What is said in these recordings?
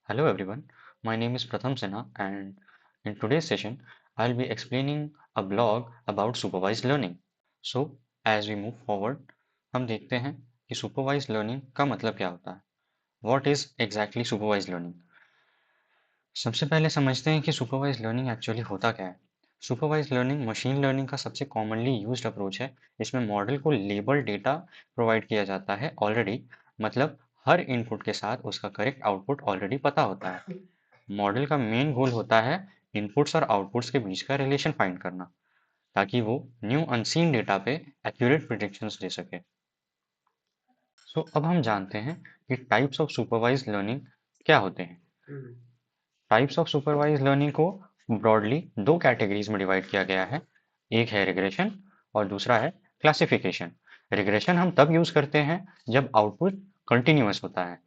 Hello everyone, my name is Pratham Sinha and in today's session I'll be explaining a blog about supervised learning. So as we move forward हम देखते हैं कि supervised learning का मतलब क्या होता है. What is exactly supervised learning? सबसे पहले समझते हैं कि supervised learning एक्चुअली होता क्या है. Supervised learning मशीन लर्निंग का सबसे कॉमनली यूज्ड अप्रोच है. इसमें मॉडल को लेबल डेटा प्रोवाइड किया जाता है ऑलरेडी, मतलब हर इनपुट के साथ उसका करेक्ट आउटपुट ऑलरेडी पता होता है. मॉडल का मेन गोल होता है इनपुट्स और आउटपुट्स के बीच का रिलेशन फाइंड करना, ताकि वो न्यू अनसीन डेटा पे एक्यूरेट प्रिडिक्शंस दे सके. सो अब हम जानते हैं कि टाइप्स ऑफ सुपरवाइज्ड लर्निंग क्या होते हैं. टाइप्स ऑफ सुपरवाइज्ड लर्निंग को ब्रॉडली दो कैटेगरीज में डिवाइड किया गया है. एक है रिग्रेशन और दूसरा है क्लासिफिकेशन. रिग्रेशन हम तब यूज करते हैं जब आउटपुट कंटिन्यूअस होता है,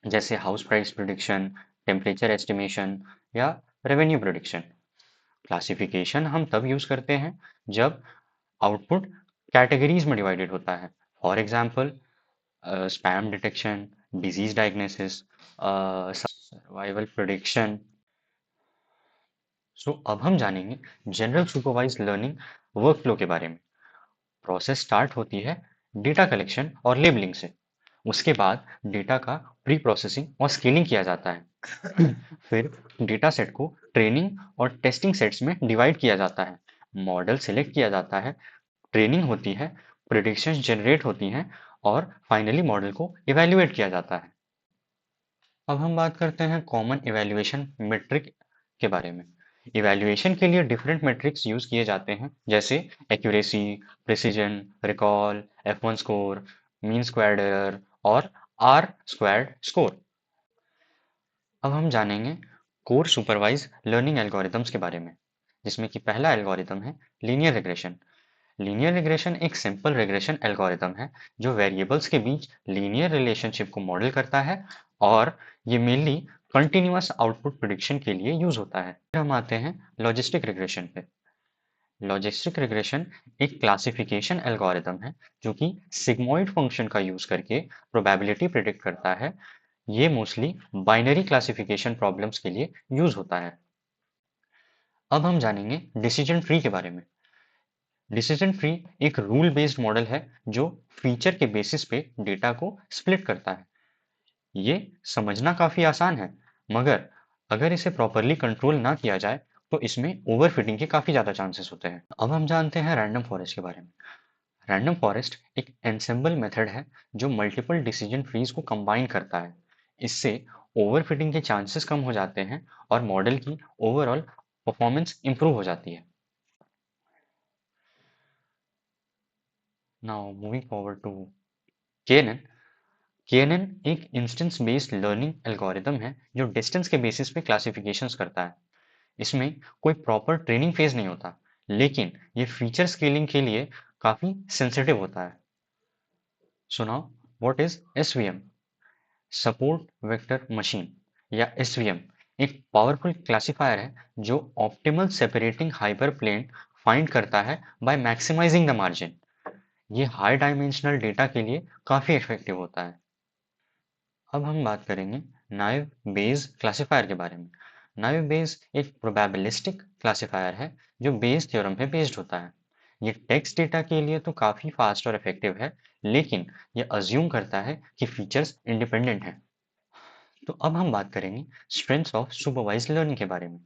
जैसे house price prediction, temperature estimation या रेवेन्यू प्रिडिक्शन. क्लासिफिकेशन हम तब यूज करते हैं जब आउटपुट कैटेगरीज में डिवाइडेड होता है. For example spam detection, disease diagnosis, survival prediction. So अब हम जानेंगे जनरल सुपरवाइज्ड लर्निंग वर्कफ्लो के बारे में. प्रोसेस स्टार्ट होती है डेटा कलेक्शन और लेबलिंग से. उसके बाद डेटा का प्री प्रोसेसिंग और स्केलिंग किया जाता है. फिर डेटा सेट को ट्रेनिंग और टेस्टिंग सेट्स में डिवाइड किया जाता है. मॉडल सेलेक्ट किया जाता है, ट्रेनिंग होती है, प्रिडिक्शंस जनरेट होती हैं और फाइनली मॉडल को इवैल्यूएट किया जाता है. अब हम बात करते हैं कॉमन इवैल्यूएशन मेट्रिक के बारे में. इवैल्यूएशन के लिए डिफरेंट मेट्रिक्स यूज किए जाते हैं, जैसे accuracy, precision, recall, F1 score, mean squared error और आर स्क्वायर्ड स्कोर. अब हम जानेंगे कोर सुपरवाइज लर्निंग एल्गोरिथम्स के बारे में, जिसमें कि पहला एल्गोरिथम है लीनियर रिग्रेशन. लीनियर रिग्रेशन एक सिंपल रिग्रेशन एल्गोरिथम है जो वेरिएबल्स के बीच लीनियर रिलेशनशिप को मॉडल करता है और ये मेनली कंटिन्यूअस आउटपुट प्रिडिक्शन के लिए यूज होता है. फिर हम आते हैं लॉजिस्टिक रिग्रेशन पे. लॉजिस्टिक रिग्रेशन एक क्लासिफिकेशन एल्गोरिथम है जो कि सिग्मॉइड फंक्शन का यूज करके प्रोबेबिलिटी प्रिडिक्ट करता है. ये मोस्टली बाइनरी क्लासिफिकेशन प्रॉब्लम्स के लिए यूज होता है. अब हम जानेंगे डिसीजन ट्री के बारे में. डिसीजन ट्री एक रूल बेस्ड मॉडल है जो फीचर के बेसिस पे डेटा को स्प्लिट करता है. ये समझना काफी आसान है, मगर अगर इसे प्रॉपरली कंट्रोल ना किया जाए तो इसमें ओवरफिटिंग के काफी ज्यादा चांसेस होते हैं. अब हम जानते हैं रैंडम फॉरेस्ट के बारे में. रैंडम फॉरेस्ट एक एनसेम्बल मेथड है जो मल्टीपल डिसीजन ट्रीज को कंबाइन करता है. इससे ओवरफिटिंग के चांसेस कम हो जाते हैं और मॉडल की ओवरऑल परफॉर्मेंस इंप्रूव हो जाती है. Now moving forward to KNN. KNN एक इंस्टेंस बेस्ड लर्निंग एल्गोरिदम है जो डिस्टेंस के बेसिस पे क्लासिफिकेशंस करता है. इसमें कोई प्रॉपर ट्रेनिंग फेज नहीं होता, लेकिन ये फीचर स्केलिंग के लिए काफी सेंसिटिव होता है. So now what is SVM? Support vector machine या SVM एक पावरफुल क्लासिफायर है जो ऑप्टिमल सेपरेटिंग हाइपरप्लेन फाइंड करता है बाय मैक्सिमाइजिंग द मार्जिन. ये हाई डायमेंशनल डेटा के लिए काफी इफेक्टिव होता है. अब हम बात करेंगे नाइव बेज क्लासिफायर के बारे में. नाइव बेज एक प्रोबेबिलिस्टिक क्लासिफायर है जो बेस थ्योरम पे बेस्ड होता है. ये टेक्स्ट डेटा के लिए तो काफी फास्ट और इफेक्टिव है, लेकिन ये अज्यूम करता है कि फीचर्स इंडिपेंडेंट हैं. तो अब हम बात करेंगे स्ट्रेंथ्स ऑफ सुपरवाइज्ड लर्निंग के बारे में.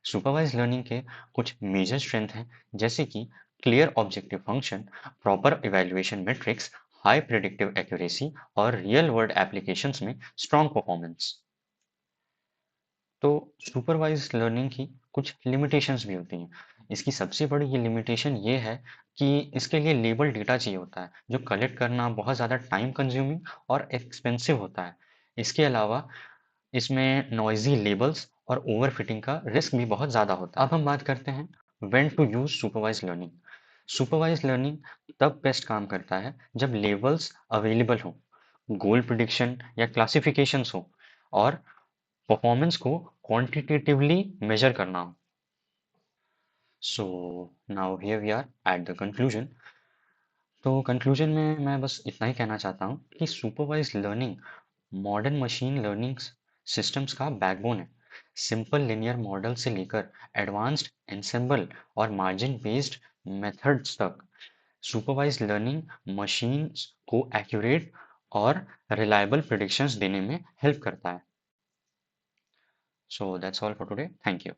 सुपरवाइज्ड लर्निंग के कुछ मेजर स्ट्रेंथ हैं, जैसे कि clear objective function, proper evaluation matrix, high predictive accuracy और रियल वर्ल्ड एप्लीकेशंस में स्ट्रॉन्ग परफॉर्मेंस. तो सुपरवाइज्ड लर्निंग की कुछ लिमिटेशंस भी होती हैं. इसकी सबसे बड़ी ये लिमिटेशन ये है कि इसके लिए लेबल डेटा चाहिए होता है, जो कलेक्ट करना बहुत ज़्यादा टाइम कंज्यूमिंग और एक्सपेंसिव होता है. इसके अलावा इसमें नॉइजी लेबल्स और ओवरफिटिंग का रिस्क भी बहुत ज़्यादा होता है. अब हम बात करते हैं when to use supervised learning. Supervised learning तब बेस्ट काम करता है जब लेबल्स अवेलेबल हो, गोल प्रिडिक्शन या क्लासिफिकेशंस हो और परफॉर्मेंस को क्वांटिटेटिवली मेजर करना हो. So now here we are at the conclusion. तो कंक्लूजन में मैं बस इतना ही कहना चाहता हूँ कि supervised learning modern machine learning systems का बैकबोन है। सिंपल लिनियर मॉडल से लेकर एडवांस्ड एंसेंबल और मार्जिन बेस्ड मेथड्स तक, सुपरवाइज्ड लर्निंग मशीन्स को एक्यूरेट और रिलायबल प्रिडिक्शंस देने में हेल्प करता है। So that's all for today. Thank you.